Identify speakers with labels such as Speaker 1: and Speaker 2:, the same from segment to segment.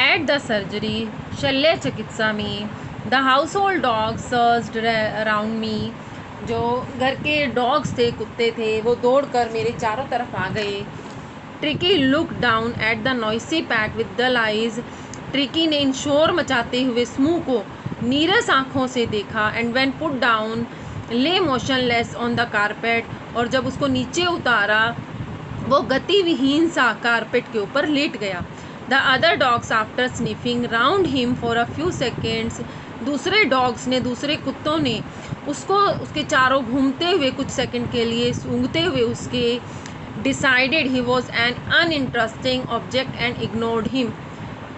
Speaker 1: At the surgery, शल्य चिकित्सा में, the household dogs surged around me. जो घर के डॉग्स थे, कुत्ते थे, वो दौड़कर मेरे चारों तरफ आ गए. Tricky looked down at the noisy pack with dull eyes. Tricky ने इन शोर मचाते हुए समूह को नीरस आँखों से देखा. And when put down, lay motionless on the carpet. और जब उसको नीचे उतारा, वो गतिविहीन सा कारपेट के ऊपर लेट गया. The other dogs, after sniffing round him for a few seconds, दूसरे डॉग्स ने, दूसरे कुत्तों ने उसको, उसके चारों घूमते हुए कुछ सेकंड के लिए सूंघते हुए उसके, decided he was an uninteresting object and ignored him.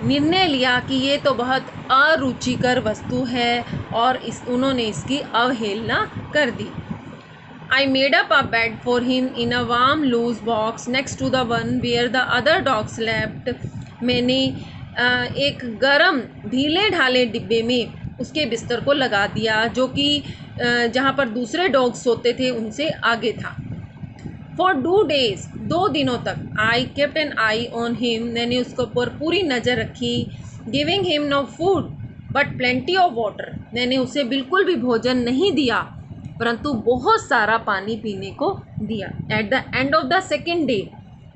Speaker 1: निर्णय लिया कि ये तो बहुत अरुचिकर वस्तु है और उन्होंने इसकी अवहेलना कर दी. I made up a bed for him in a warm loose box next to the one where the other dogs slept. मैंने एक गरम ढीले ढाले डिब्बे में उसके बिस्तर को लगा दिया जो कि जहाँ पर दूसरे डॉग्स सोते थे उनसे आगे था. For 2 days, 2 दिनों तक, I kept an eye on him. मैंने उसके ऊपर पूरी नज़र रखी. Giving him no food but plenty of water. मैंने उसे बिल्कुल भी भोजन नहीं दिया परंतु बहुत सारा पानी पीने को दिया. At the end of the second day,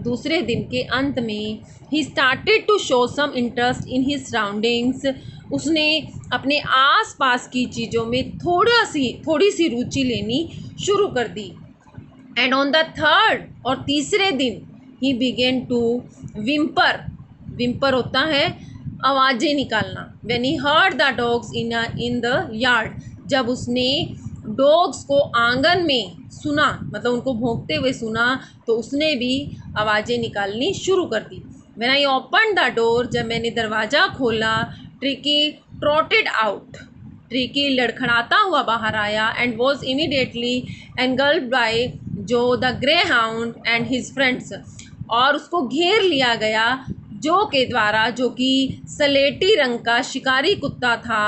Speaker 1: दूसरे दिन के अंत में, he started to show some interest in his surroundings. उसने अपने आस पास की चीज़ों में थोड़ी सी रुचि लेनी शुरू कर दी. And on the third, और तीसरे दिन, he began to whimper. whimper होता है आवाज़ें निकालना. When he heard the dogs in the yard, जब उसने डॉग्स को आंगन में सुना, मतलब उनको भौंकते हुए सुना, तो उसने भी आवाज़ें निकालनी शुरू कर दी. When I opened the door, जब मैंने दरवाज़ा खोला, ट्रिकी trotted out. ट्रिकी लड़खड़ाता हुआ बाहर आया and was immediately engulfed by जो the greyhound and his friends. और उसको घेर लिया गया जो के द्वारा, जो कि सलेटी रंग का शिकारी कुत्ता था,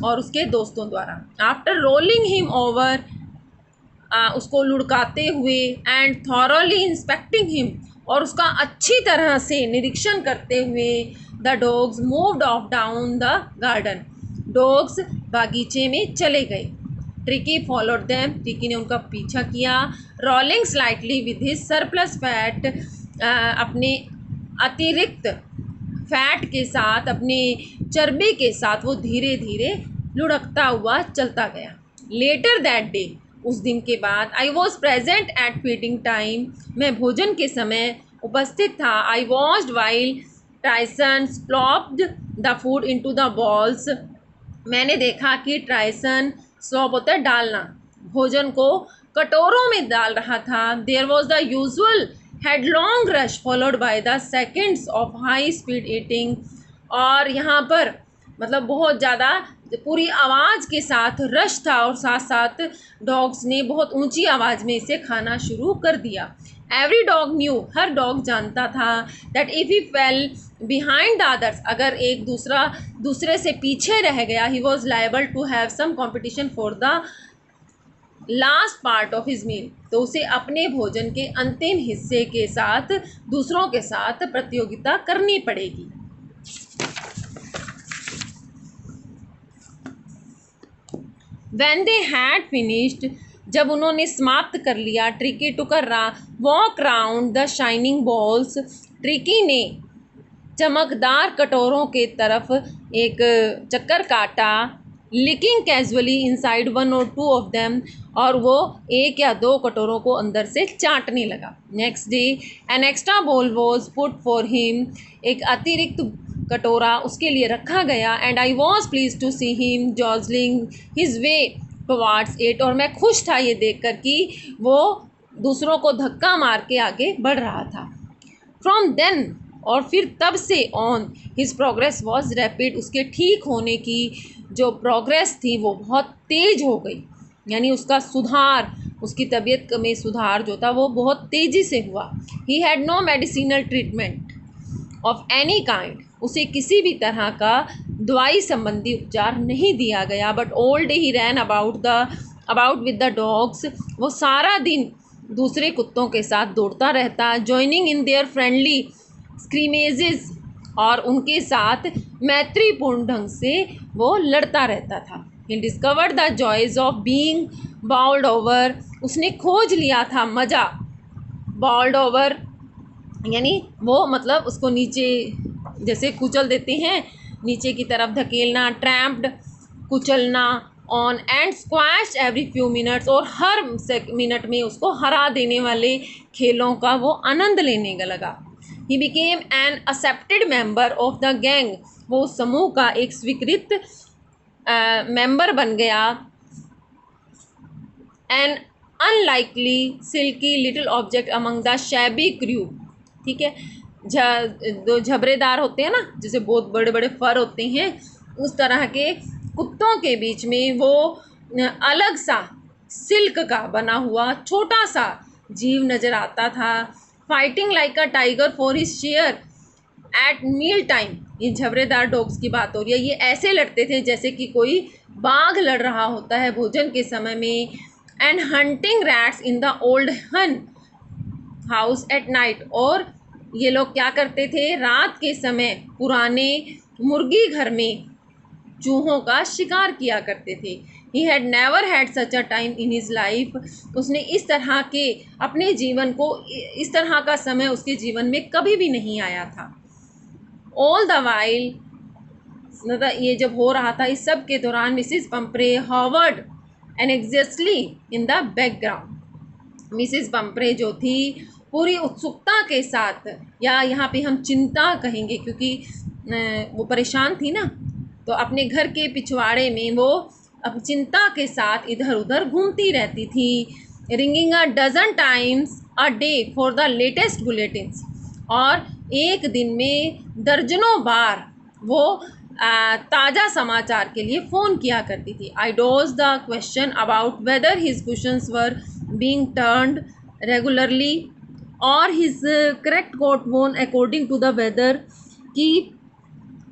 Speaker 1: और उसके दोस्तों द्वारा. आफ्टर रोलिंग हिम ओवर, उसको लुढ़काते हुए, एंड थॉरोली इंस्पेक्टिंग हिम, और उसका अच्छी तरह से निरीक्षण करते हुए, the dogs moved of down the garden. Dogs बागीचे में चले गए. Tricky followed them. ट्रिकी ने उनका पीछा किया. Rolling slightly with his surplus fat, अपने अतिरिक्त फैट के साथ, अपने चर्बी के साथ वो धीरे धीरे लुढ़कता हुआ चलता गया. लेटर दैट डे, उस दिन के बाद, I was present at feeding time, मैं भोजन के समय उपस्थित था. I watched while Tyson slopped the food into the bowls. मैंने देखा कि टाइसन, स्लॉप होता है डालना, भोजन को कटोरों में डाल रहा था. There was the usual headlong rush followed by the seconds of high speed eating. और यहाँ पर मतलब बहुत ज़्यादा पूरी आवाज़ के साथ रश था और साथ साथ डॉग्स ने बहुत ऊंची आवाज़ में इसे खाना शुरू कर दिया. एवरी डॉग न्यू, हर डॉग जानता था, that if he fell behind the others, अगर एक दूसरे से पीछे रह गया, he was liable to have some competition for the last part of his meal, तो उसे अपने भोजन के अंतिम हिस्से के साथ दूसरों के साथ प्रतियोगिता करनी पड़ेगी. When they had finished, जब उन्होंने समाप्त कर लिया, Tricky took a walk round the shining bowls. Tricky ने चमकदार कटोरों के तरफ एक चक्कर काटा. Licking casually inside 1 or 2 of them, और वो 1 या 2 कटोरों को अंदर से चाटने लगा. Next day an extra bowl was put for him, एक अतिरिक्त कटोरा उसके लिए रखा गया. And I was please to see him jostling his way towards it, और मैं खुश था ये देखकर कि वो दूसरों को धक्का मार के आगे बढ़ रहा था. फ्रॉम देन, और फिर तब से on, his progress was rapid, उसके ठीक होने की जो प्रोग्रेस थी वो बहुत तेज़ हो गई. यानी उसका सुधार, उसकी तबीयत में सुधार जो था वो बहुत तेज़ी से हुआ. He had no medicinal treatment of any kind, उसे किसी भी तरह का दवाई संबंधी उपचार नहीं दिया गया. But all day he ran about with the dogs, वो सारा दिन दूसरे कुत्तों के साथ दौड़ता रहता. Joining in their friendly scrimmages, और उनके साथ मैत्रीपूर्ण ढंग से वो लड़ता रहता था। He discovered the joys of being bowled over, उसने खोज लिया था मज़ा। बाउल्ड ओवर यानी वो मतलब उसको नीचे जैसे कुचल देते हैं, नीचे की तरफ धकेलना, ट्रैम्प्ड कुचलना, on and squash every few minutes, और हर मिनट में उसको हरा देने वाले खेलों का वो आनंद लेने लगा। He became an accepted member of the gang, वो उस समूह का एक स्वीकृत मेंबर बन गया। An unlikely silky little object among the shabby crew, ठीक है, जो झबरेदार होते हैं ना, जैसे बहुत बड़े बड़े फर होते हैं, उस तरह के कुत्तों के बीच में वो अलग सा सिल्क का बना हुआ छोटा सा जीव नज़र आता था। Fighting like a tiger for his share at meal time, ये झबरेदार डॉग्स की बात हो रही है, ये ऐसे लड़ते थे जैसे कि कोई बाघ लड़ रहा होता है भोजन के समय में। And hunting rats in the old हन हाउस एट नाइट, और ये लोग क्या करते थे, रात के समय पुराने मुर्गी घर में चूहों का शिकार किया करते थे। He had never had such a time in his life, उसने इस तरह के अपने जीवन को, इस तरह का समय उसके जीवन में कभी भी नहीं आया था। ऑल द वाइल, मतलब ये जब हो रहा था, इस सब के दौरान Mrs Pumphrey hovered anxiously in the background, Mrs Pumphrey जो थी पूरी उत्सुकता के साथ, या यहाँ पे हम चिंता कहेंगे क्योंकि वो परेशान थी ना, तो अपने घर के पिछवाड़े में वो अब चिंता के साथ इधर उधर घूमती रहती थी। Ringing a dozen times a day for the latest bulletins, और एक दिन में दर्जनों बार वो ताज़ा समाचार के लिए फ़ोन किया करती थी। I dodge the question about whether his cushions were being turned regularly और his correct coat worn according to the weather, कि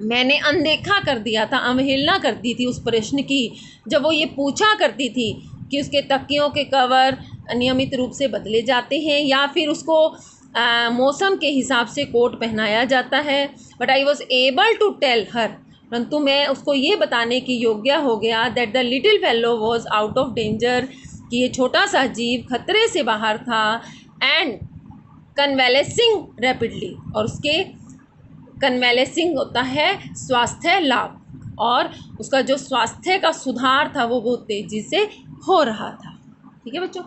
Speaker 1: मैंने अनदेखा कर दिया था, अवहेलना करती थी उस प्रश्न की जब वो ये पूछा करती थी कि उसके तकियों के कवर नियमित रूप से बदले जाते हैं या फिर उसको मौसम के हिसाब से कोट पहनाया जाता है। But I was able to tell her, परंतु मैं उसको ये बताने की योग्य हो गया that the little fellow was out of danger, कि ये छोटा सा जीव खतरे से बाहर था। एंड कन्वेलेसिंग रैपिडली, और उसके कन्वेलेसिंग होता है स्वास्थ्य लाभ, और उसका जो स्वास्थ्य का सुधार था वो बहुत तेज़ी से हो रहा था। ठीक है बच्चों।